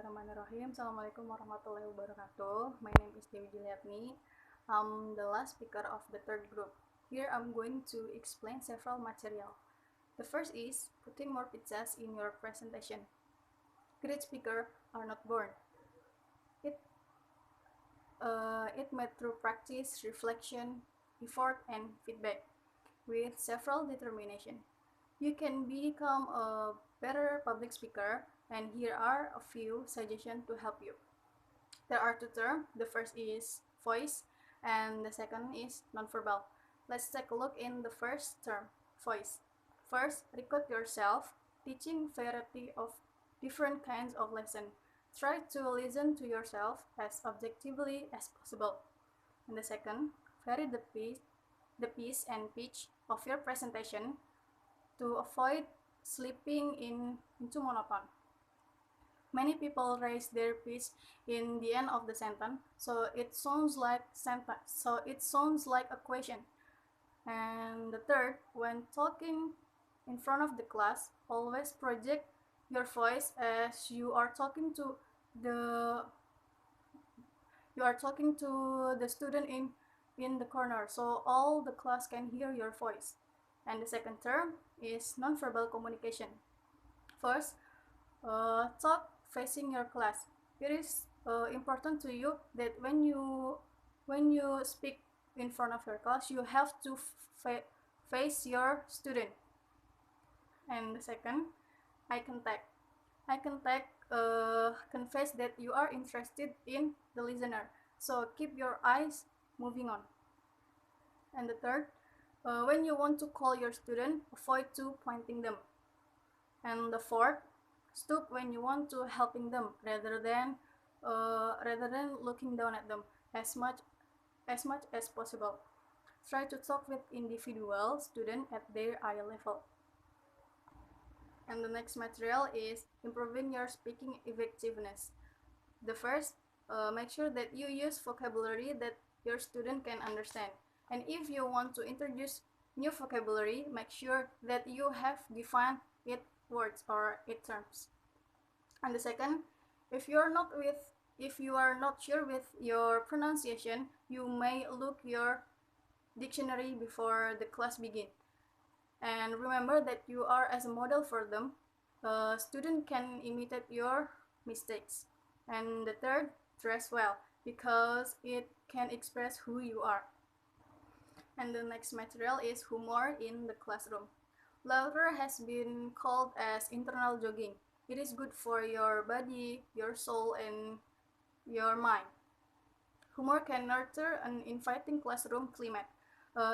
Bismillahirrahmanirrahim. Assalamualaikum warahmatullahi wabarakatuh. My name is Dewi Juliyatni. I'm the last speaker of the third group. Here I'm going to explain several material. The first is putting more pizzazz in your presentation. Great speakers are not born. It made through practice, reflection, effort, and feedback with several determination. You can become a better public speaker, and here are a few suggestions to help you. There are two terms. The first is voice, and the second is nonverbal. Let's take a look in the first term, voice. First, record yourself teaching variety of different kinds of lesson. Try to listen to yourself as objectively as possible. And the second, vary the pace and pitch of your presentation to avoid slipping into monotone. Many people raise their pitch in the end of the sentence, so it sounds like a question. And the third, when talking in front of the class, always project your voice as you are talking to the student in the corner, so all the class can hear your voice. And the second term is nonverbal communication. First, talk facing your class. It is important to you that when you speak in front of your class, you have to face your student. And the second, eye contact. Eye contact conveys that you are interested in the listener, so keep your eyes moving on. And the third, when you want to call your student, avoid to pointing them. And the fourth, stoop when you want to helping them rather than looking down at them as much as possible. Try to talk with individual student at their eye level. And the next material is improving your speaking effectiveness. The first, make sure that you use vocabulary that your student can understand. And if you want to introduce new vocabulary, make sure that you have defined its words or its terms. And the second, if you are not sure with your pronunciation, you may look your dictionary before the class begins. And remember that you are as a model for them. Students can imitate your mistakes. And the third, dress well, because it can express who you are. And the next material is humor in the classroom. Laughter has been called as internal jogging. It is good for your body, your soul, and your mind. Humor can nurture an inviting classroom climate.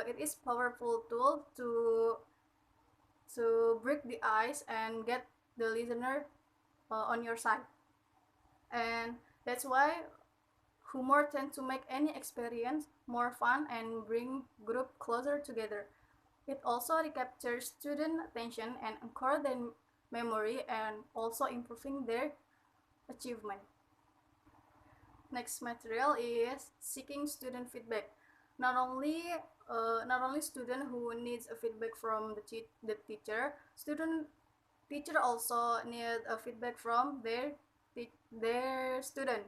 It is a powerful tool to break the ice and get the listener on your side. And that's why humor tends to make any experience more fun and bring group closer together. It also recaptures student attention and anchor their memory, and also improving their achievement. Next material is seeking student feedback. Not only student who needs a feedback from the teacher, teacher also need a feedback from their student,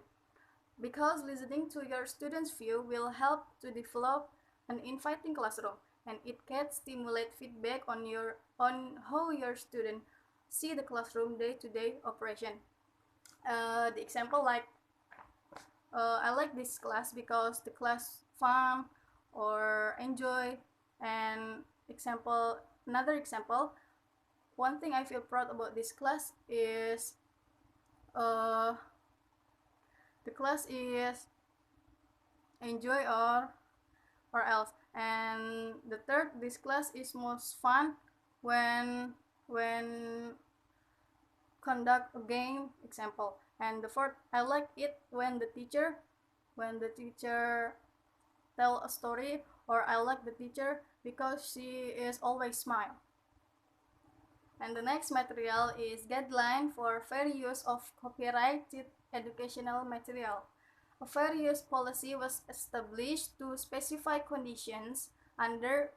because listening to your students' view will help to develop an inviting classroom, and it can stimulate feedback on how your students see the classroom day-to-day operation. The example, like I like this class because the class fun or enjoy. And another example, one thing I feel proud about this class is the class is enjoy or else. And the third, this class is most fun when conduct a game, example. And the fourth, I like it when the teacher tell a story, or I like the teacher because she is always smile. And the next material is guideline for fair use of copyrighted educational material. A fair use policy was established to specify conditions under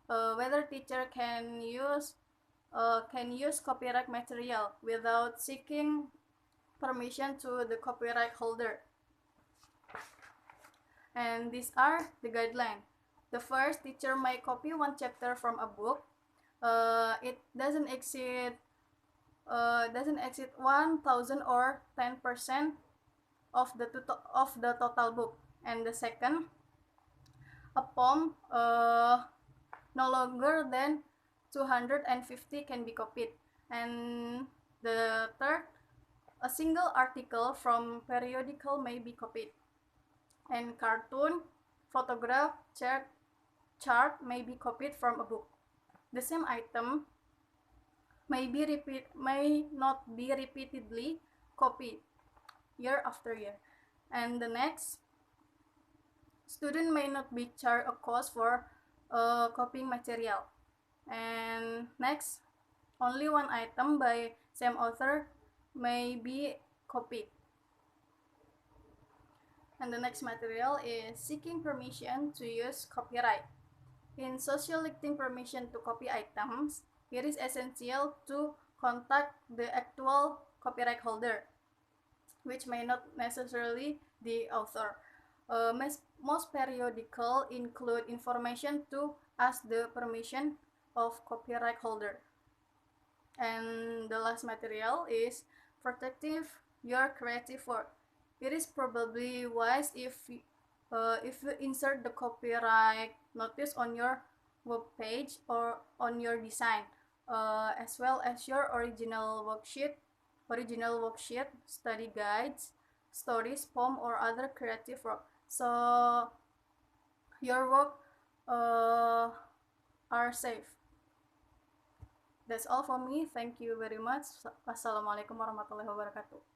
whether teacher can use copyright material without seeking permission to the copyright holder. And these are the guidelines. The first, teacher may copy one chapter from a book. It doesn't exceed 1,000 or 10% of the total book. And the second, a poem no longer than 250 can be copied. And the third, a single article from periodical may be copied. And cartoon, photograph, chart may be copied from a book. The same item may not be repeatedly copied year after year. And the next, student may not be charged a cost for copying material. And next, only one item by same author may be copied. And the next material is seeking permission to use copyright. In soliciting permission to copy items, it is essential to contact the actual copyright holder, which may not necessarily the author. Most periodicals include information to ask the permission of copyright holder. And the last material is protecting your creative work. It is probably wise if you insert the copyright notice on your web page or on your design, as well as your original worksheet, study guides, stories, poem, or other creative work. So your work are safe. That's all for me. Thank you very much. Wassalamualaikum warahmatullahi wabarakatuh.